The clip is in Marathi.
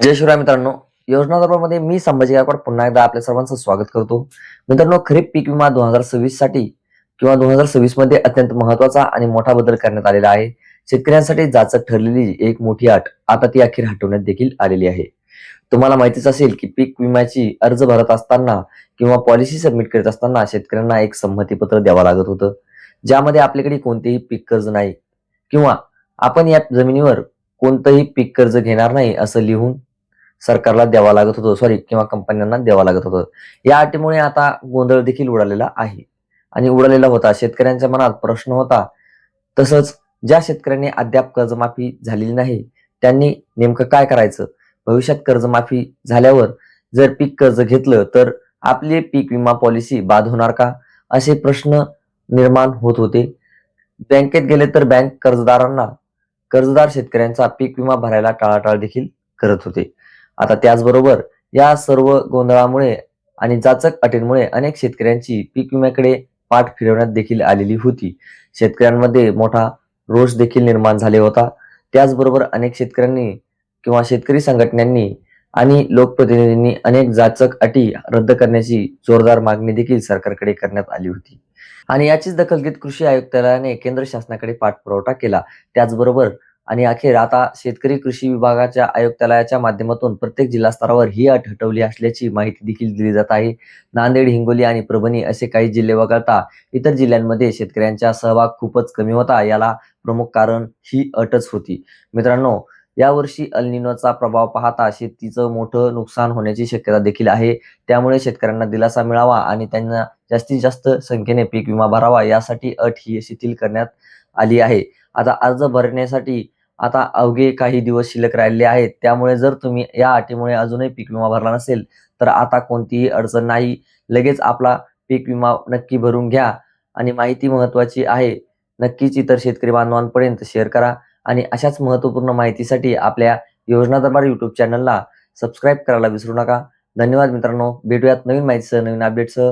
जय शिवराय मित्रांनो. योजना दरबारमध्ये मी संभाजी गायकवाड पुन्हा एकदा आपल्या सर्वांचं स्वागत करतो. मित्रांनो, खरीप पीक विमा 2026 साठी किंवा 2026 मध्ये अत्यंत महत्वाचा आणि मोठा बदल करण्यात आलेला आहे. शेतकऱ्यांसाठी जाचक ठरलेली एक मोठी अट आता ती अखेर हटवण्यात देखील आलेली आहे. तुम्हाला माहितीच असेल की पीक विम्याची अर्ज भरत असताना किंवा पॉलिसी सबमिट करत असताना शेतकऱ्यांना एक संमतीपत्र द्यावं लागत होतं, ज्यामध्ये आपल्याकडे कोणतेही पीक कर्ज नाही किंवा आपण या जमिनीवर कोणतंही पीक कर्ज घेणार नाही असं लिहून सरकारला द्यावा लागत होतं, किंवा कंपन्यांना द्यावं लागत होतं. या अटीमुळे आता गोंधळ देखील उडालेला आहे आणि उडालेला होता. शेतकऱ्यांच्या मनात प्रश्न होता. तसंच ज्या शेतकऱ्यांनी अद्याप कर्जमाफी झालेली नाही, त्यांनी नेमकं काय करायचं? भविष्यात कर्जमाफी झाल्यावर जर पीक कर्ज घेतलं तर आपली पीक विमा पॉलिसी बाद होणार का? असे प्रश्न निर्माण होत होते. बँकेत गेले तर बँक कर्जदार शेतकऱ्यांचा पीक विमा भरायला टाळाटाळ देखील करत होते. आता त्याचबरोबर या सर्व गोंधळामुळे आणि जाचक अटींमुळे अनेक शेतकऱ्यांची पीक विम्याकडे पाठ फिरवण्यात देखील आलेली होती. शेतकऱ्यांमध्ये मोठा रोष देखील निर्माण झाले होता. त्याचबरोबर अनेक शेतकऱ्यांनी किंवा शेतकरी संघटनांनी आणि लोकप्रतिनिधींनी अनेक जाचक अटी रद्द करण्याची जोरदार मागणी देखील सरकारकडे करण्यात आली होती. आणि याचीच दखल घेत कृषी आयुक्तालयाने केंद्र शासनाकडे पाठपुरावा केला. त्याचबरोबर आणि अखेर आता शेतकरी कृषी विभागाच्या आयुक्तालयाच्या माध्यमातून प्रत्येक जिल्हा स्तरावर ही अट हटवली असल्याची माहिती देखील दिली जात आहे. नांदेड, हिंगोली आणि परभणी असे काही जिल्हे वगळता इतर जिल्ह्यांमध्ये शेतकऱ्यांचा सहभाग खूपच कमी होता. याला प्रमुख कारण ही अटच होती. मित्रांनो, यावर्षी अल निनोचा प्रभाव पाहता शेतीचं मोठं नुकसान होण्याची शक्यता देखील आहे. त्यामुळे शेतकऱ्यांना दिलासा मिळावा आणि त्यांना जास्तीत जास्त संख्येने पीक विमा भरावा यासाठी अट ही शिथिल करण्यात आली आहे. आता अर्ज भरण्यासाठी आता अवघे काही दिवस शिल्लक राहिलेले आहेत. त्यामुळे जर तुम्ही या अटीमुळे अजूनही पीक विमा भरला नसेल तर आता कोणतीही अडचण नाही. लगेच आपला पीक विमा नक्की भरून घ्या आणि माहिती महत्त्वाची आहे. नक्कीच इतर शेतकरी बांधवांपर्यंत शेअर करा आणि अशाच महत्त्वपूर्ण माहितीसाठी आपल्या योजना दरबार YouTube चॅनलला सबस्क्राईब करायला विसरू नका. धन्यवाद मित्रांनो. भेटूयात नवीन माहितीसह, नवीन अपडेटसह.